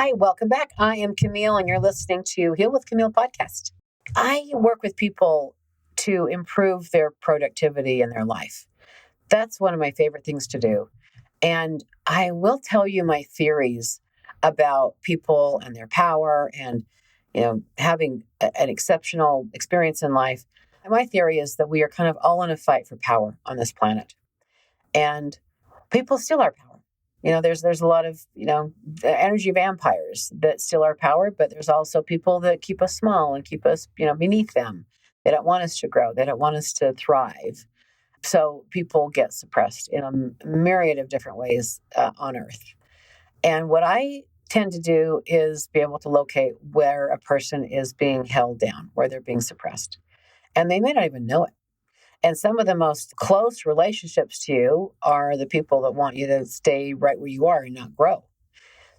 Hi, welcome back. I am Kimile, and you're listening to Heal with Kimile podcast. I work with people to improve their productivity in their life. That's one of my favorite things to do. And I will tell you my theories about people and their power and, having an exceptional experience in life. And my theory is that we are kind of all in a fight for power on this planet. And people steal our power. There's a lot of, energy vampires that steal our power, but there's also people that keep us small and keep us, beneath them. They don't want us to grow. They don't want us to thrive. So people get suppressed in a myriad of different ways on Earth. And what I tend to do is be able to locate where a person is being held down, where they're being suppressed. And they may not even know it. And some of the most close relationships to you are the people that want you to stay right where you are and not grow.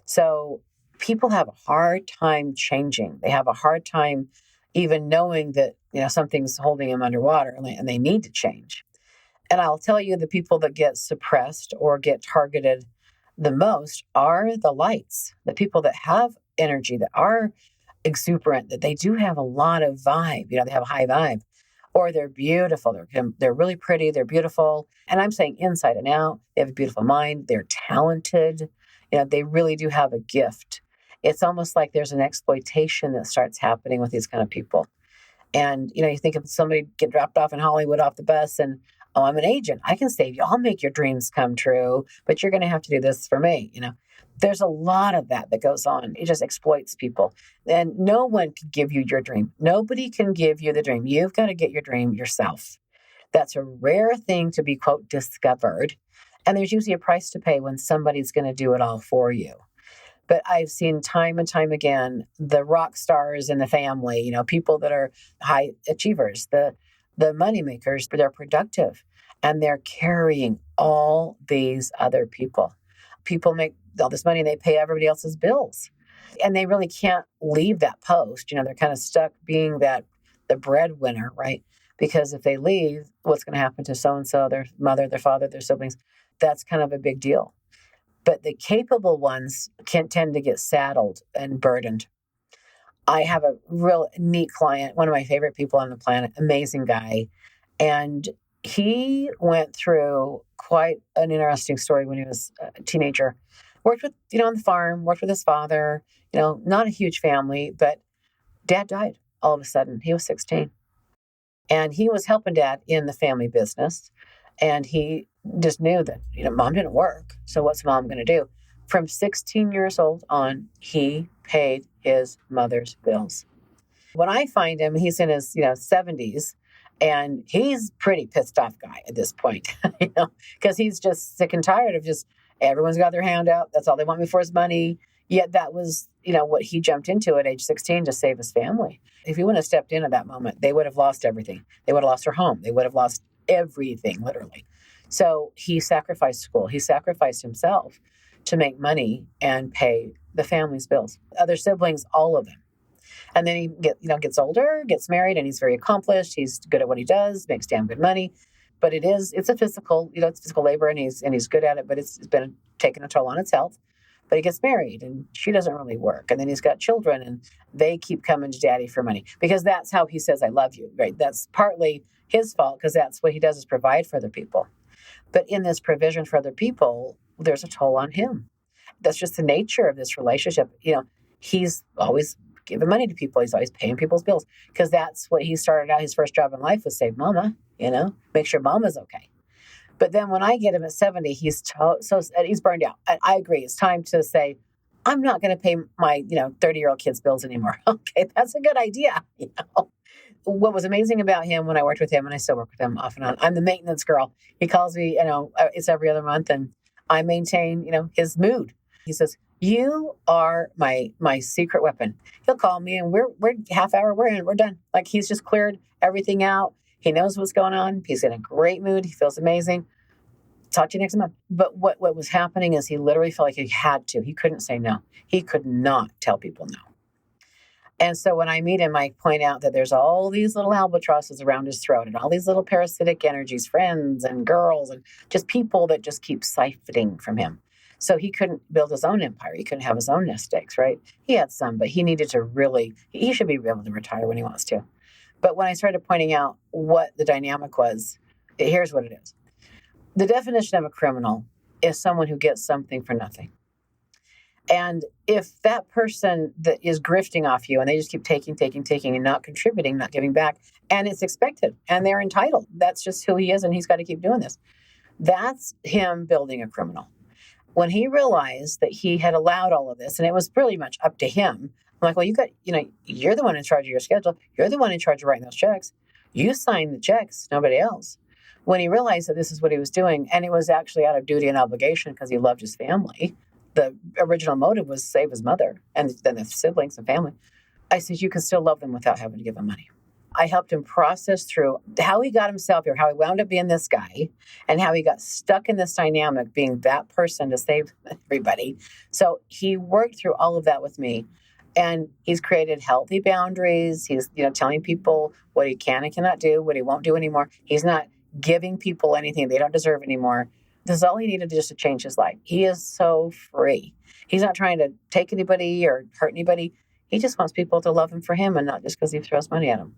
So people have a hard time changing. They have a hard time even knowing that, something's holding them underwater and they need to change. And I'll tell you, the people that get suppressed or get targeted the most are the lights, the people that have energy, that are exuberant, that they do have a lot of vibe. They have a high vibe. Or they're beautiful. They're really pretty. They're beautiful. And I'm saying inside and out. They have a beautiful mind. They're talented. They really do have a gift. It's almost like there's an exploitation that starts happening with these kind of people. And, you think of somebody get dropped off in Hollywood off the bus and, oh, I'm an agent. I can save you. I'll make your dreams come true, but you're going to have to do this for me. There's a lot of that goes on. It just exploits people. And no one can give you your dream. Nobody can give you the dream. You've got to get your dream yourself. That's a rare thing to be, quote, discovered. And there's usually a price to pay when somebody's going to do it all for you. But I've seen time and time again, the rock stars in the family, people that are high achievers, the money makers, but they're productive and they're carrying all these other people. People make all this money and they pay everybody else's bills. And they really can't leave that post. They're kind of stuck being the breadwinner, right? Because if they leave, what's going to happen to so-and-so, their mother, their father, their siblings? That's kind of a big deal. But the capable ones can tend to get saddled and burdened. I have a real neat client, one of my favorite people on the planet, amazing guy. And he went through quite an interesting story when he was a teenager. Worked with, on the farm, worked with his father, not a huge family, but dad died all of a sudden. He was 16. And he was helping dad in the family business. And he just knew that, mom didn't work. So what's mom going to do? From 16 years old on, he paid his mother's bills. When I find him, he's in his, 70s. And he's pretty pissed off guy at this point, because he's just sick and tired of just everyone's got their hand out. That's all they want me for is money. Yet that was, what he jumped into at age 16 to save his family. If he wouldn't have stepped in at that moment, they would have lost everything. They would have lost their home. They would have lost everything, literally. So he sacrificed school. He sacrificed himself to make money and pay the family's bills. Other siblings, all of them. And then he gets older, gets married, and he's very accomplished. He's good at what he does, makes damn good money. But it's a physical, it's physical labor, and he's good at it, but it's been taking a toll on his health. But he gets married, and she doesn't really work. And then he's got children, and they keep coming to daddy for money because that's how he says, I love you, right? That's partly his fault because that's what he does is provide for other people. But in this provision for other people, there's a toll on him. That's just the nature of this relationship. He's always giving money to people. He's always paying people's bills because that's what he started out. His first job in life was save mama, make sure mama's okay. But then when I get him at 70, he's he's burned out. I agree. It's time to say, I'm not going to pay my, 30-year-old kid's bills anymore. Okay, that's a good idea. What was amazing about him when I worked with him, and I still work with him off and on, I'm the maintenance girl. He calls me, it's every other month, and I maintain, his mood. He says, you are my secret weapon. He'll call me and we're half hour, we're done. Like he's just cleared everything out. He knows what's going on. He's in a great mood. He feels amazing. Talk to you next month. But what was happening is he literally felt like he had to. He couldn't say no. He could not tell people no. And so when I meet him, I point out that there's all these little albatrosses around his throat and all these little parasitic energies, friends and girls and just people that just keep siphoning from him. So he couldn't build his own empire. He couldn't have his own nest eggs, right? He had some, but he needed to really, he should be able to retire when he wants to. But when I started pointing out what the dynamic was, here's what it is. The definition of a criminal is someone who gets something for nothing. And if that person that is grifting off you and they just keep taking and not contributing, not giving back, and it's expected and they're entitled, that's just who he is and he's got to keep doing this. That's him building a criminal. When he realized that he had allowed all of this and it was pretty much up to him, I'm like, well, you're the one in charge of your schedule. You're the one in charge of writing those checks. You sign the checks, nobody else. When he realized that this is what he was doing, and it was actually out of duty and obligation because he loved his family, the original motive was to save his mother and then the siblings and family. I said, you can still love them without having to give them money. I helped him process through how he got himself here, how he wound up being this guy, and how he got stuck in this dynamic being that person to save everybody. So he worked through all of that with me, and he's created healthy boundaries. He's, telling people what he can and cannot do, what he won't do anymore. He's not giving people anything they don't deserve anymore. This is all he needed just to change his life. He is so free. He's not trying to take anybody or hurt anybody. He just wants people to love him for him and not just because he throws money at them.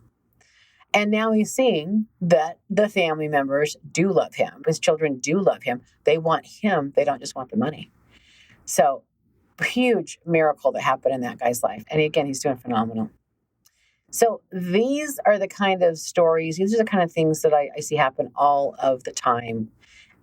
And now he's seeing that the family members do love him. His children do love him. They want him. They don't just want the money. So huge miracle that happened in that guy's life. And again, he's doing phenomenal. So these are the kind of stories. These are the kind of things that I see happen all of the time.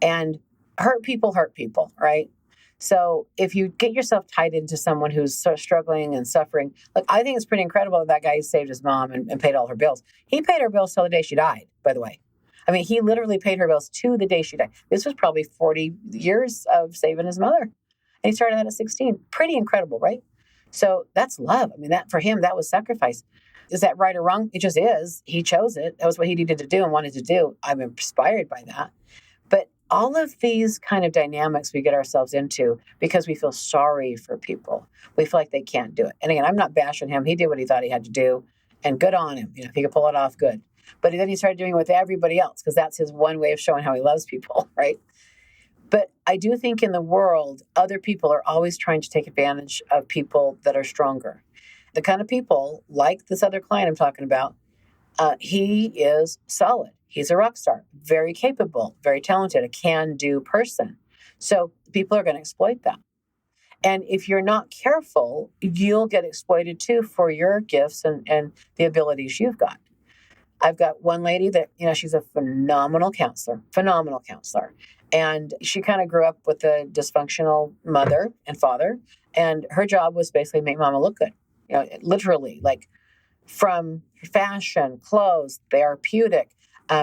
And hurt people, right? So if you get yourself tied into someone who's so struggling and suffering, I think it's pretty incredible that guy saved his mom and paid all her bills. He paid her bills till the day she died, by the way. I mean, he literally paid her bills to the day she died. This was probably 40 years of saving his mother. And he started that at 16. Pretty incredible, right? So that's love. I mean, that for him, that was sacrifice. Is that right or wrong? It just is. He chose it. That was what he needed to do and wanted to do. I'm inspired by that. But all of these kind of dynamics we get ourselves into because we feel sorry for people. We feel like they can't do it. And again, I'm not bashing him. He did what he thought he had to do, and good on him. If he could pull it off, good. But then he started doing it with everybody else because that's his one way of showing how he loves people, right? But I do think in the world, other people are always trying to take advantage of people that are stronger. The kind of people like this other client I'm talking about, he is solid. He's a rock star, very capable, very talented, a can-do person. So people are going to exploit that. And if you're not careful, you'll get exploited too for your gifts and the abilities you've got. I've got one lady that, she's a phenomenal counselor. And she kind of grew up with a dysfunctional mother and father. And her job was basically make mama look good. Literally, from fashion, clothes, therapeutic.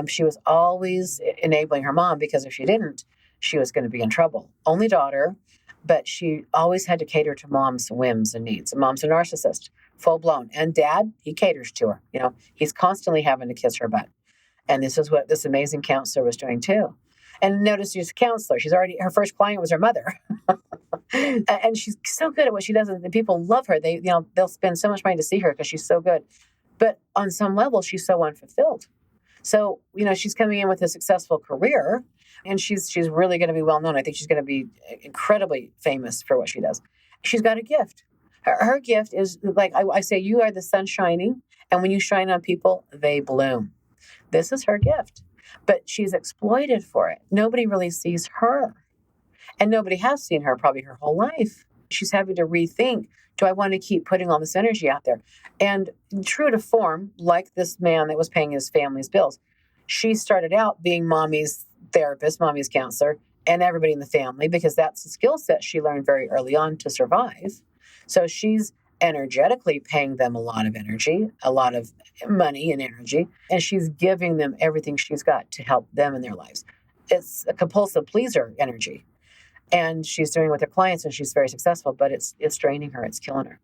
She was always enabling her mom because if she didn't, she was going to be in trouble. Only daughter, but she always had to cater to mom's whims and needs. And mom's a narcissist, full blown. And dad, he caters to her. He's constantly having to kiss her butt. And this is what this amazing counselor was doing too. And notice she's a counselor. Her first client was her mother. And she's so good at what she does. And people love her. They'll spend so much money to see her because she's so good. But on some level, she's so unfulfilled. So, she's coming in with a successful career and she's really going to be well known. I think she's going to be incredibly famous for what she does. She's got a gift. Her gift is I say, you are the sun shining. And when you shine on people, they bloom. This is her gift. But she's exploited for it. Nobody really sees her. And nobody has seen her probably her whole life. She's having to rethink, do I want to keep putting all this energy out there? And true to form, like this man that was paying his family's bills, she started out being mommy's therapist, mommy's counselor, and everybody in the family, because that's the skill set she learned very early on to survive. So she's energetically paying them a lot of energy, a lot of money and energy, and she's giving them everything she's got to help them in their lives. It's a compulsive pleaser energy. And she's doing it with her clients and she's very successful, but it's draining her. It's killing her.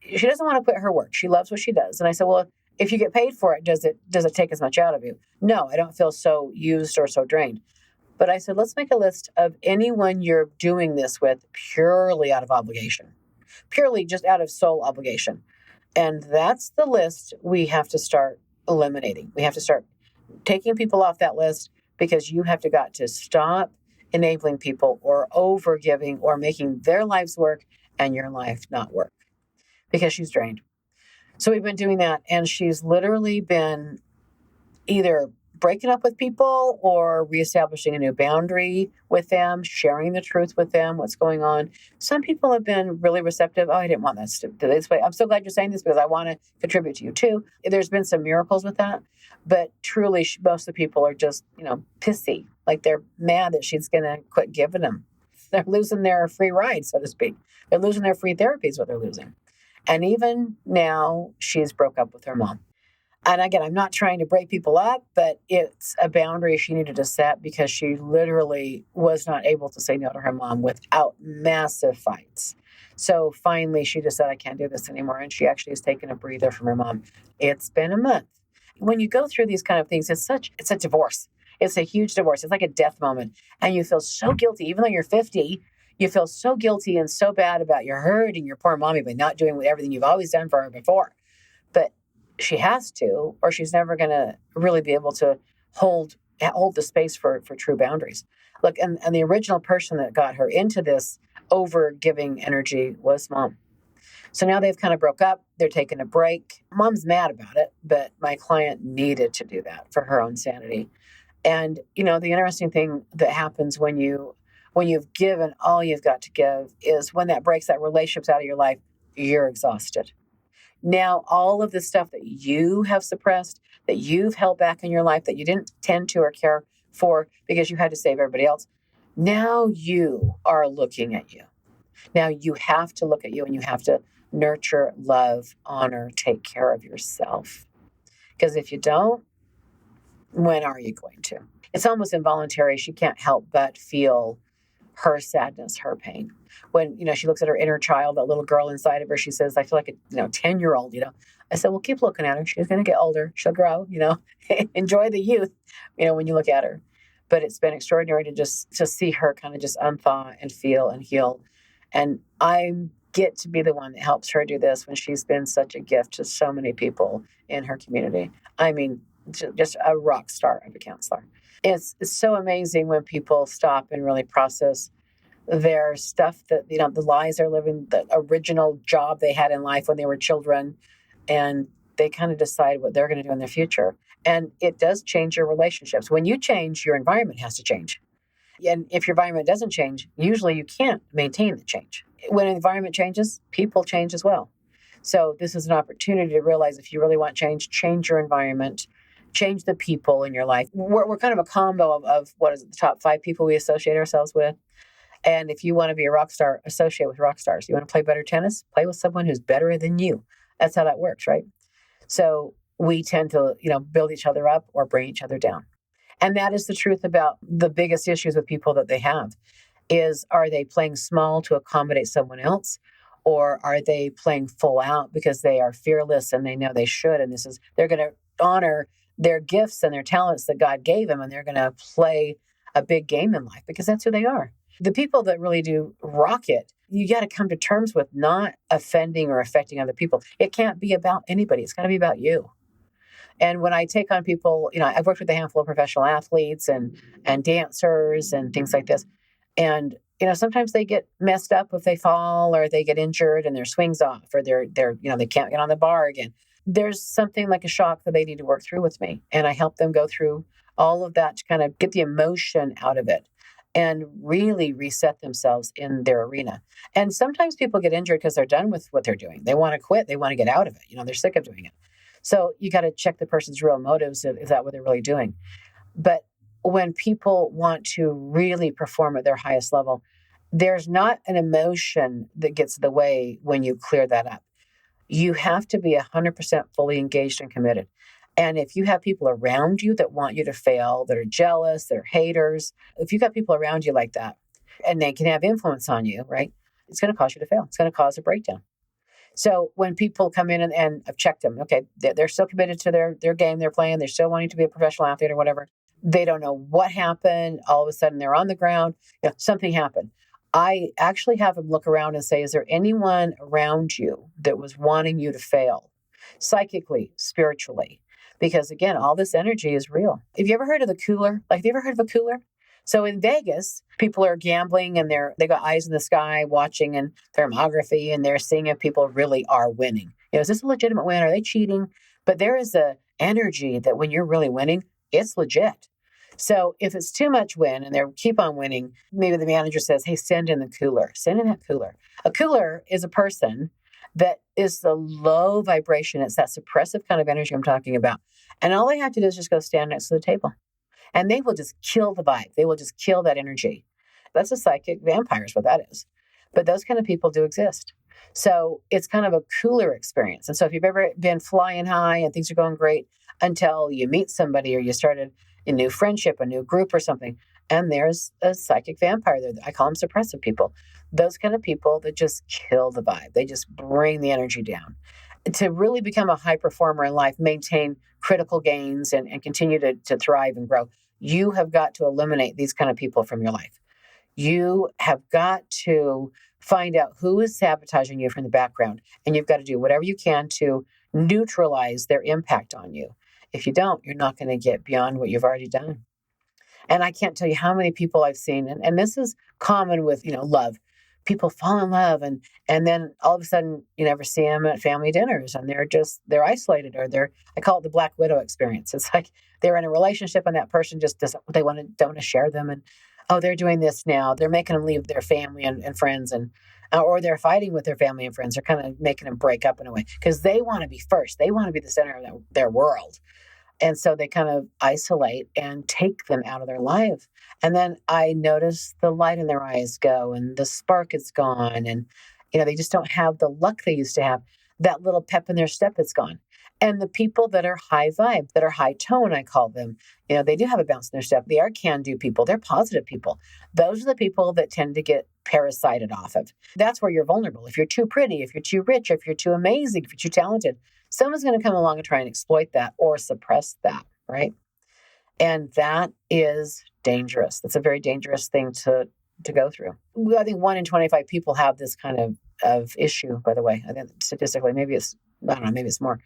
She doesn't want to quit her work. She loves what she does. And I said, well, if you get paid for it, does it take as much out of you? No, I don't feel so used or so drained. But I said, let's make a list of anyone you're doing this with purely out of obligation, purely just out of soul obligation. And that's the list we have to start eliminating. We have to start taking people off that list because you have got to stop enabling people or over giving or making their lives work and your life not work because she's drained. So we've been doing that. And she's literally been either breaking up with people or reestablishing a new boundary with them, sharing the truth with them, what's going on. Some people have been really receptive. Oh, I didn't want this to this way. I'm so glad you're saying this because I want to contribute to you too. There's been some miracles with that. But truly, most of the people are just, pissy. Like they're mad that she's going to quit giving them. They're losing their free ride, so to speak. They're losing their free therapy is what they're losing. And even now, she's broke up with her mom. And again, I'm not trying to break people up, but it's a boundary she needed to set because she literally was not able to say no to her mom without massive fights. So finally, she just said, I can't do this anymore. And she actually has taken a breather from her mom. It's been a month. When you go through these kind of things, it's a divorce. It's a huge divorce. It's like a death moment. And you feel so guilty, even though you're 50, you feel so guilty and so bad about your hurting your poor mommy by not doing everything you've always done for her before. But she has to, or she's never going to really be able to hold the space for true boundaries. Look, and the original person that got her into this over giving energy was mom. So now they've kind of broke up. They're taking a break. Mom's mad about it, but my client needed to do that for her own sanity. And, the interesting thing that happens when you've given all you've got to give is when that breaks, that relationship's out of your life, you're exhausted. Now, all of the stuff that you have suppressed, that you've held back in your life, that you didn't tend to or care for because you had to save everybody else, now you are looking at you. Now you have to look at you and you have to nurture, love, honor, take care of yourself. Because if you don't, when are you going to? It's almost involuntary. She can't help but feel her sadness, her pain. When, she looks at her inner child, that little girl inside of her, she says, I feel like a 10-year-old, I said, well, keep looking at her. She's going to get older. She'll grow, enjoy the youth, when you look at her. But it's been extraordinary to see her kind of just unthaw and feel and heal. And I get to be the one that helps her do this when she's been such a gift to so many people in her community. I mean, just a rock star of a counselor. It's so amazing when people stop and really process their stuff that, the lies they're living, the original job they had in life when they were children, and they kind of decide what they're going to do in their future. And it does change your relationships. When you change, your environment has to change. And if your environment doesn't change, usually you can't maintain the change. When an environment changes, people change as well. So this is an opportunity to realize if you really want change your environment, change the people in your life. We're kind of a combo of what is it, the top 5 people we associate ourselves with. And if you want to be a rock star, associate with rock stars. You want to play better tennis? Play with someone who's better than you. That's how that works, right? So we tend to, build each other up or bring each other down. And that is the truth about the biggest issues with people that they have is, are they playing small to accommodate someone else? Or are they playing full out because they are fearless and they know they should? And they're going to honor their gifts and their talents that God gave them. And they're going to play a big game in life because that's who they are. The people that really do rock it, you got to come to terms with not offending or affecting other people. It can't be about anybody. It's got to be about you. And when I take on people, I've worked with a handful of professional athletes and dancers and things like this. And, sometimes they get messed up if they fall or they get injured and their swing's off or they can't get on the bar again. There's something like a shock that they need to work through with me. And I help them go through all of that to kind of get the emotion out of it and really reset themselves in their arena. And sometimes people get injured because they're done with what they're doing. They want to quit. They want to get out of it. They're sick of doing it. So you got to check the person's real motives. Is that what they're really doing? But when people want to really perform at their highest level, there's not an emotion that gets in the way when you clear that up. You have to be 100% fully engaged and committed. And if you have people around you that want you to fail, that are jealous, they're haters, if you've got people around you like that, and they can have influence on you, right? It's going to cause you to fail. It's going to cause a breakdown. So when people come in and I've checked them, okay, they're still committed to their game they're playing. They're still wanting to be a professional athlete or whatever. They don't know what happened. All of a sudden they're on the ground. Something happened. I actually have them look around and say, is there anyone around you that was wanting you to fail psychically, spiritually? Because again, all this energy is real. Have you ever heard of the cooler? Have you ever heard of a cooler? So in Vegas, people are gambling and they got eyes in the sky watching and thermography, and they're seeing if people really are winning. Is this a legitimate win? Are they cheating? But there is a energy that when you're really winning, it's legit. So if it's too much win and they keep on winning, maybe the manager says, hey, send in the cooler. Send in that cooler. A cooler is a person that is the low vibration. It's that suppressive kind of energy I'm talking about. And all they have to do is just go stand next to the table. And they will just kill the vibe. They will just kill that energy. That's a psychic vampire is what that is. But those kind of people do exist. So it's kind of a cooler experience. And so if you've ever been flying high and things are going great until you meet somebody or you started a new friendship, a new group or something, and there's a psychic vampire there. I call them suppressive people. Those kind of people that just kill the vibe. They just bring the energy down. To really become a high performer in life, maintain critical gains and continue to thrive and grow, you have got to eliminate these kind of people from your life. You have got to find out who is sabotaging you from the background, and you've got to do whatever you can to neutralize their impact on you. If you don't, you're not going to get beyond what you've already done. And I can't tell you how many people I've seen, and this is common with, love. People fall in love and then all of a sudden you never see them at family dinners and they're isolated, or I call it the Black Widow experience. It's like they're in a relationship and that person just don't want to share them. And, oh, they're doing this now. They're making them leave their family and friends or they're fighting with their family and friends. They're kind of making them break up in a way because they want to be first. They want to be the center of their world. And so they kind of isolate and take them out of their life. And then I notice the light in their eyes go and the spark is gone. And, they just don't have the luck they used to have. That little pep in their step is gone. And the people that are high vibe, that are high tone, I call them, they do have a bounce in their step. They are can-do people. They're positive people. Those are the people that tend to get parasited off of. That's where you're vulnerable. If you're too pretty, if you're too rich, if you're too amazing, if you're too talented, someone's going to come along and try and exploit that or suppress that, right? And that is dangerous. That's a very dangerous thing to go through. I think 1 in 25 people have this kind of issue, by the way. I think statistically, maybe it's more.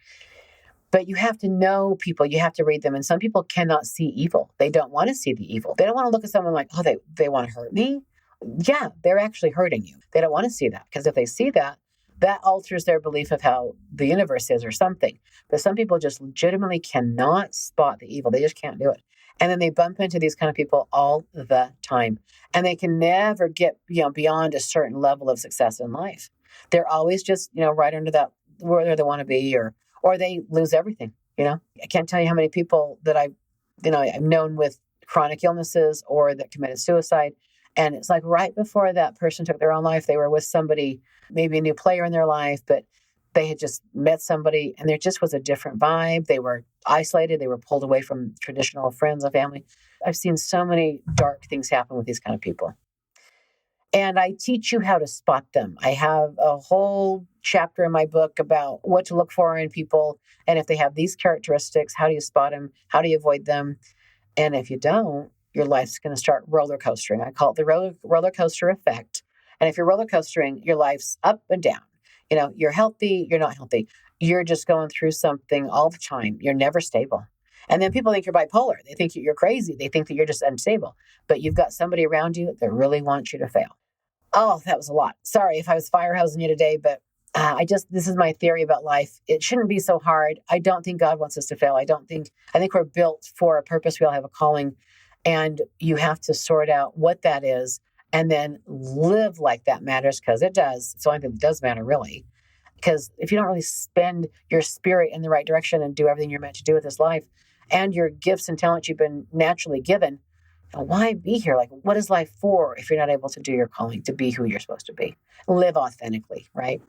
But you have to know people. You have to read them. And some people cannot see evil. They don't want to see the evil. They don't want to look at someone like, oh, they want to hurt me. Yeah, they're actually hurting you. They don't want to see that because if they see that, that alters their belief of how the universe is or something. But some people just legitimately cannot spot the evil. They just can't do it. And then they bump into these kind of people all the time. And they can never get beyond a certain level of success in life. They're always just, right under that where they want to be or they lose everything. I can't tell you how many people that I've known with chronic illnesses or that committed suicide. And it's like right before that person took their own life, they were with somebody, maybe a new player in their life, but they had just met somebody and there just was a different vibe. They were isolated. They were pulled away from traditional friends and family. I've seen so many dark things happen with these kind of people. And I teach you how to spot them. I have a whole chapter in my book about what to look for in people. And if they have these characteristics, how do you spot them? How do you avoid them? And if you don't, your life's going to start roller coastering. I call it the roller coaster effect. And if you're roller coastering, your life's up and down. You're healthy, you're not healthy. You're just going through something all the time. You're never stable. And then people think you're bipolar. They think you're crazy. They think that you're just unstable. But you've got somebody around you that really wants you to fail. Oh, that was a lot. Sorry if I was firehousing you today, but this is my theory about life. It shouldn't be so hard. I don't think God wants us to fail. I think we're built for a purpose. We all have a calling. And you have to sort out what that is and then live like that matters because it does. It's the only thing that does matter, really. Because if you don't really spend your spirit in the right direction and do everything you're meant to do with this life and your gifts and talents you've been naturally given, why be here? Like, what is life for if you're not able to do your calling, to be who you're supposed to be? Live authentically, right?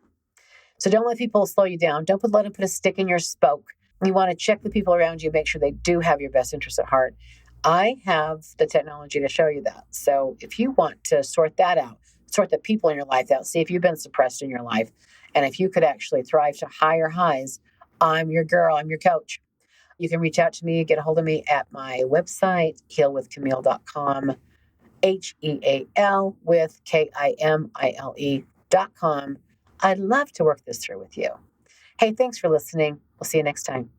So don't let people slow you down. Don't let them put a stick in your spoke. You want to check the people around you, make sure they do have your best interests at heart. I have the technology to show you that. So if you want to sort that out, sort the people in your life out, see if you've been suppressed in your life, and if you could actually thrive to higher highs, I'm your girl, I'm your coach. You can reach out to me, get a hold of me at my website, healwithkimile.com, HEAL with KIMILE.com. I'd love to work this through with you. Hey, thanks for listening. We'll see you next time.